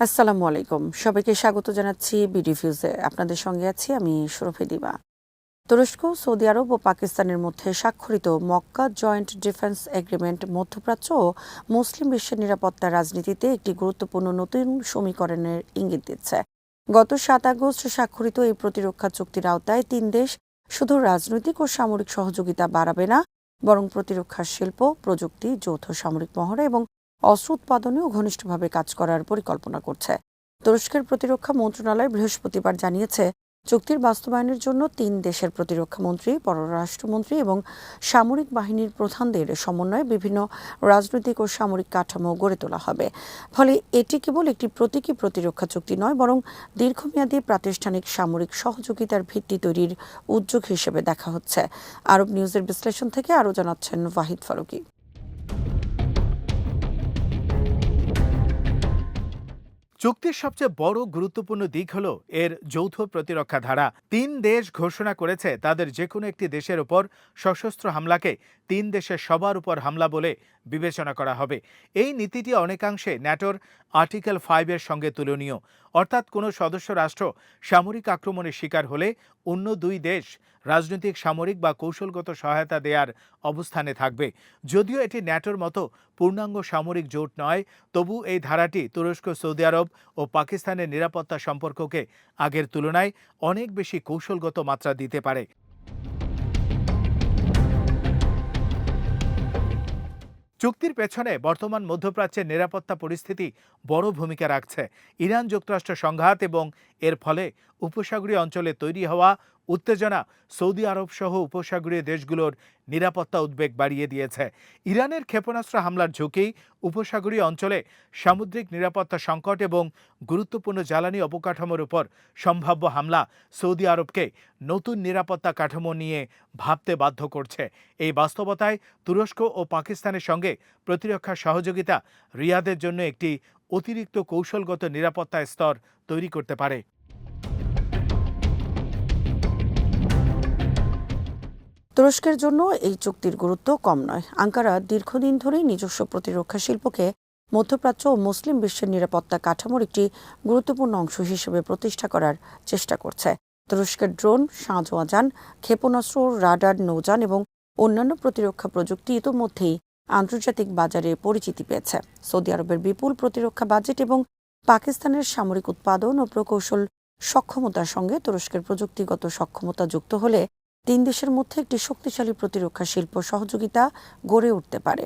আসসালামু আলাইকুম। সবাইকে স্বাগত জানাচ্ছি বিডিভিউজে। আপনাদের সঙ্গে আছি আমি সুরভি দিবা। তুরস্ক, সৌদি আরব ও পাকিস্তানের মধ্যে স্বাক্ষরিত মক্কা জয়েন্ট ডিফেন্স এগ্রিমেন্ট মধ্যপ্রাচ্য ও মুসলিম বিশ্বের নিরাপত্তা রাজনীতিতে একটি গুরুত্বপূর্ণ নতুন সমীকরণের ইঙ্গিত দিচ্ছে। গত ৭ আগস্ট স্বাক্ষরিত এই প্রতিরক্ষা চুক্তির আওতায় তিন দেশ শুধু রাজনৈতিক ও সামরিক সহযোগিতা বাড়াবে না, বরং প্রতিরক্ষা শিল্প, প্রযুক্তি, যৌথ সামরিক মহড়া এবং অস্ত্র উৎপাদনেও ঘনিষ্ঠভাবে কাজ করার পরিকল্পনা করছে। তুরস্কের প্রতিরক্ষা মন্ত্রণালয় বৃহস্পতিবার জানিয়েছে, চুক্তির বাস্তবায়নের জন্য তিন দেশের প্রতিরক্ষামন্ত্রী, পররাষ্ট্রমন্ত্রী এবং সামরিক বাহিনীর প্রধানদের সমন্বয়ে বিভিন্ন রাজনৈতিক ও সামরিক কাঠামো গড়ে তোলা হবে। ফলে এটি কেবল একটি প্রতীকী প্রতিরক্ষা চুক্তি নয়, বরং দীর্ঘমেয়াদী প্রাতিষ্ঠানিক সামরিক সহযোগিতার ভিত্তি তৈরির উদ্যোগ হিসেবে দেখা হচ্ছে। আরব নিউজের বিশ্লেষণ থেকে আরও জানাচ্ছেন ওয়াহিদ ফারুকী। চুক্তির সবচেয়ে বড় গুরুত্বপূর্ণ দিক হল এর যৌথ প্রতিরক্ষা ধারা। তিন দেশ ঘোষণা করেছে তাদের যে কোনো একটি দেশের উপর সশস্ত্র হামলাকে তিন দেশের সবার উপর হামলা বলে বিবেচনা করা হবে। এই নীতিটি অনেকাংশে ন্যাটোর আর্টিকেল 5-এর সঙ্গে তুলনীয়। অর্থাৎ কোনো সদস্য রাষ্ট্র সামরিক আক্রমণের শিকার হলে অন্য দুই দেশ রাজনৈতিক, সামরিক বা কৌশলগত সহায়তা দেওয়ার অবস্থানে থাকবে। যদিও এটি ন্যাটোর মতো পূর্ণাঙ্গ সামরিক জোট নয়, তবু এই ধারাটি তুরস্ক, সৌদি আরব ও পাকিস্তানের নিরাপত্তা সম্পর্ককে আগের তুলনায় অনেক বেশি কৌশলগত মাত্রা দিতে পারে। চুক্তির পেছনে বর্তমান মধ্যপ্রাচ্যের নিরাপত্তা পরিস্থিতি বড় ভূমিকা রাখছে। ইরান যুক্তরাষ্ট্র সংঘাত এবং এর ফলে উপসাগরীয় অঞ্চলে তৈরি হওয়া উত্তেজনা সৌদি আরব সহ উপসাগরীয় দেশগুলোর নিরাপত্তা উদ্বেগ বাড়িয়ে দিয়েছে। ইরানের ক্ষেপণাস্ত্র হামলার ঝুঁকি, উপসাগরীয় অঞ্চলে সামুদ্রিক নিরাপত্তা সংকট এবং গুরুত্বপূর্ণ জ্বালানি অবকাঠামোর উপর সম্ভাব্য হামলা সৌদি আরবকে নতুন নিরাপত্তা কাঠামো নিয়ে ভাবতে বাধ্য করছে। এই বাস্তবতায় তুরস্ক ও পাকিস্তানের সঙ্গে প্রতিরক্ষা সহযোগিতা রিয়াদের জন্য একটি অতিরিক্ত কৌশলগত নিরাপত্তা স্তর তৈরি করতে পারে। তুরস্কের জন্য এই চুক্তির গুরুত্ব কম নয়। আঙ্কারা দীর্ঘদিন ধরেই নিজস্ব প্রতিরক্ষা শিল্পকে মধ্যপ্রাচ্য ও মুসলিম বিশ্বের নিরাপত্তা কাঠামোর একটি গুরুত্বপূর্ণ অংশ হিসেবে প্রতিষ্ঠা করার চেষ্টা করছে। তুরস্কের ড্রোন, সাঁজোয়াজান, ক্ষেপণাস্ত্র, রাডার, নৌযান এবং অন্যান্য প্রতিরক্ষা প্রযুক্তি ইতোমধ্যেই আন্তর্জাতিক বাজারে পরিচিতি পেয়েছে। সৌদি আরবের বিপুল প্রতিরক্ষা বাজেট এবং পাকিস্তানের সামরিক উৎপাদন ও প্রকৌশল সক্ষমতার সঙ্গে তুরস্কের প্রযুক্তিগত সক্ষমতা যুক্ত হলে তিন দেশের মধ্যে একটি শক্তিশালী প্রতিরক্ষা শিল্প সহযোগিতা গড়ে উঠতে পারে।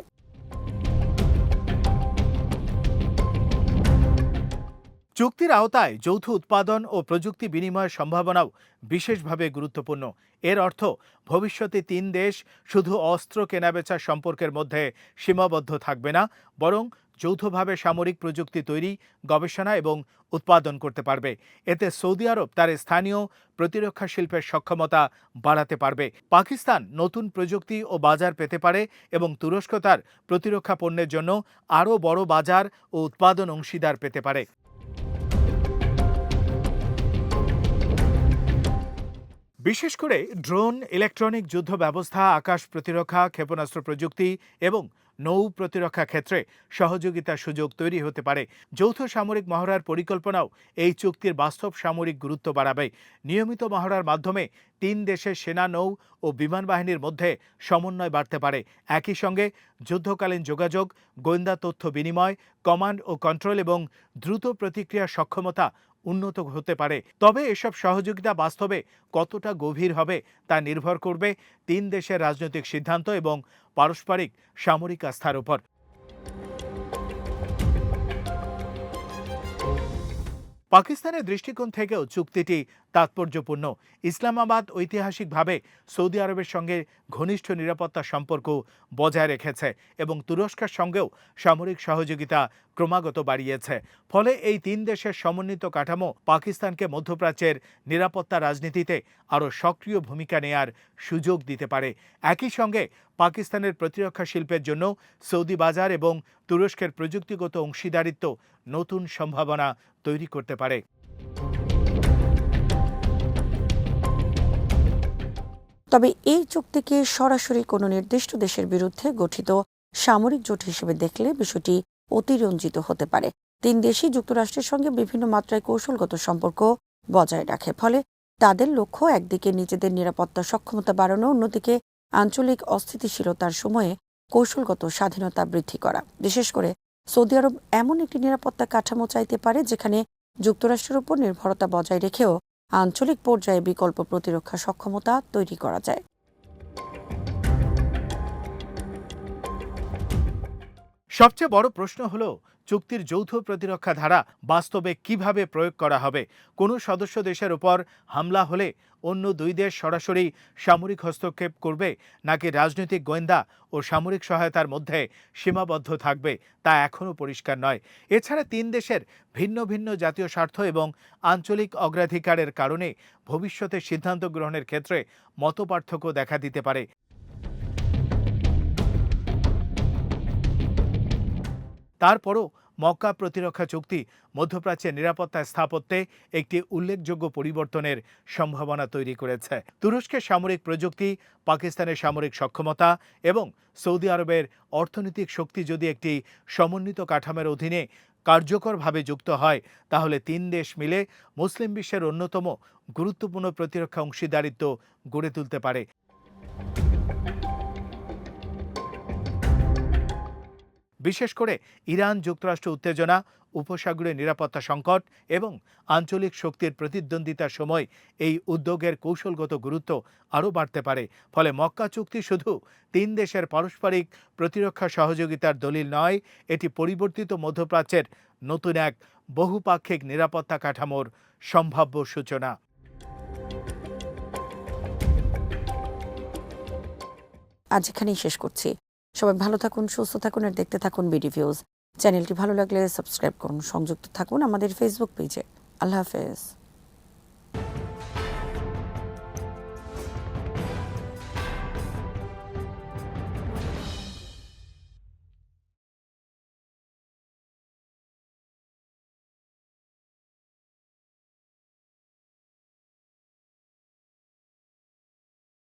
চুক্তির আওতায় যৌথ উৎপাদন ও প্রযুক্তি বিনিময়ের সম্ভাবনাও বিশেষভাবে গুরুত্বপূর্ণ। এর অর্থ ভবিষ্যতে তিন দেশ শুধু অস্ত্র কেনাবেচার সম্পর্কের মধ্যে সীমাবদ্ধ থাকবে না, বরং যৌথভাবে সামরিক প্রযুক্তি তৈরি, গবেষণা এবং উৎপাদন করতে পারবে। এতে সৌদি আরব তার স্থানীয় প্রতিরক্ষা শিল্পের সক্ষমতা বাড়াতে পারবে, পাকিস্তান নতুন প্রযুক্তি ও বাজার পেতে পারে এবং তুরস্ক তার প্রতিরক্ষা পণ্যের জন্য আরও বড় বাজার ও উৎপাদন অংশীদার পেতে পারে। বিশেষ করে ড্রোন, ইলেকট্রনিক যুদ্ধ ব্যবস্থা, আকাশ প্রতিরক্ষা, ক্ষেপণাস্ত্র প্রযুক্তি এবং নৌ প্রতিরক্ষা ক্ষেত্রে সহযোগিতার সুযোগ তৈরি হতে পারে। যৌথ সামরিক মহড়ার পরিকল্পনাও এই চুক্তির বাস্তব সামরিক গুরুত্ব বাড়াবে। নিয়মিত মহড়ার মাধ্যমে তিন দেশের সেনা, নৌ ও বিমান বাহিনীর মধ্যে সমন্বয় বাড়তে পারে। একই সঙ্গে যুদ্ধকালীন যোগাযোগ, গোয়েন্দা তথ্য বিনিময়, কমান্ড ও কন্ট্রোল এবং দ্রুত প্রতিক্রিয়া সক্ষমতা উন্নত হতে পারে। তবে এসব সহযোগিতা বাস্তবে কতটা গভীর হবে তা নির্ভর করবে তিন দেশের রাজনৈতিক সিদ্ধান্ত এবং পারস্পরিক সামরিক আস্থার উপর। পাকিস্তানের দৃষ্টিকোণ থেকেও চুক্তিটি তাৎপর্যপূর্ণ। ইসলামাবাদ ঐতিহাসিকভাবে সৌদি আরবের সঙ্গে ঘনিষ্ঠ নিরাপত্তা সম্পর্ক বজায় রেখেছে এবং তুরস্কের সঙ্গেও সামরিক সহযোগিতা ক্রমাগত বাড়িয়েছে। ফলে এই তিন দেশের সমন্বিত কাঠামো পাকিস্তানকে মধ্যপ্রাচ্যের নিরাপত্তা রাজনীতিতে আরও সক্রিয় ভূমিকা নেয়ার সুযোগ দিতে পারে। একই সঙ্গে পাকিস্তানের প্রতিরক্ষা শিল্পের জন্য সৌদি বাজার এবং তুরস্কের প্রযুক্তিগত অংশীদারিত্ব নতুন সম্ভাবনা তৈরি করতে পারে। তবে এই চুক্তিকে সরাসরি কোনো নির্দিষ্ট দেশের বিরুদ্ধে গঠিত সামরিক জোট হিসেবে দেখলে বিষয়টি অতিরঞ্জিত হতে পারে। তিন দেশই যুক্তরাষ্ট্রের সঙ্গে বিভিন্ন মাত্রায় কৌশলগত সম্পর্ক বজায় রাখে। ফলে তাদের লক্ষ্য একদিকে নিজেদের নিরাপত্তা সক্ষমতা বাড়ানো, অন্যদিকে আঞ্চলিক অস্থিতিশীলতার সময়ে কৌশলগত স্বাধীনতা বৃদ্ধি করা। বিশেষ করে সৌদি আরব এমন একটি নিরাপত্তা কাঠামো চাইতে পারে যেখানে যুক্তরাষ্ট্রের উপর নির্ভরতা বজায় রেখেও আঞ্চলিক পর্যায়ে বিকল্প প্রতিরক্ষা সক্ষমতা তৈরি করা যায়। সবচেয়ে বড় প্রশ্ন হলো চুক্তির যৌথ প্রতিরক্ষা ধারা বাস্তবে কিভাবে প্রয়োগ করা হবে। কোনো সদস্য দেশের উপর হামলা হলে অন্য দুই দেশ সরাসরি সামরিক হস্তক্ষেপ করবে নাকি রাজনৈতিক গোয়েন্দা ও সামরিক সহায়তার মধ্যে সীমাবদ্ধ থাকবে তা এখনও পরিষ্কার নয়। এছাড়া তিন দেশের ভিন্ন ভিন্ন জাতীয় স্বার্থ এবং আঞ্চলিক অগ্রাধিকারের কারণে ভবিষ্যতে সিদ্ধান্ত গ্রহণের ক্ষেত্রে মতপার্থক্য দেখা দিতে পারে। তারপরও মক্কা প্রতিরক্ষা চুক্তি মধ্যপ্রাচ্যের নিরাপত্তা স্থাপত্যে একটি উল্লেখযোগ্য পরিবর্তনের সম্ভাবনা তৈরি করেছে। তুরস্কের সামরিক প্রযুক্তি, পাকিস্তানের সামরিক সক্ষমতা এবং সৌদি আরবের অর্থনৈতিক শক্তি যদি একটি সমন্বিত কাঠামোর অধীনে কার্যকরভাবে যুক্ত হয়, তাহলে তিন দেশ মিলে মুসলিম বিশ্বের অন্যতম গুরুত্বপূর্ণ প্রতিরক্ষা অংশীদারিত্ব গড়ে তুলতে পারে। বিশেষ করে ইরান যুক্তরাষ্ট্র উত্তেজনা, উপসাগরীয় নিরাপত্তা সংকট এবং আঞ্চলিক শক্তির প্রতিদ্বন্দ্বিতার সময় এই উদ্যোগের কৌশলগত গুরুত্ব আরও বাড়তে পারে। ফলে মক্কা চুক্তি শুধু তিন দেশের পারস্পরিক প্রতিরক্ষা সহযোগিতার দলিল নয়, এটি পরিবর্তিত মধ্যপ্রাচ্যের নতুন এক বহুপাক্ষিক নিরাপত্তা কাঠামোর সম্ভাব্য সূচনা। আজ এখানেই শেষ করছি। সবাই ভালো থাকুন, সুস্থ থাকুন আর দেখতে থাকুন বিডি ভিউজ। চ্যানেলটি ভালো লাগলে সাবস্ক্রাইব করুন, সংযুক্ত থাকুন আমাদের ফেসবুক পেজে। আল্লাহ হাফেজ।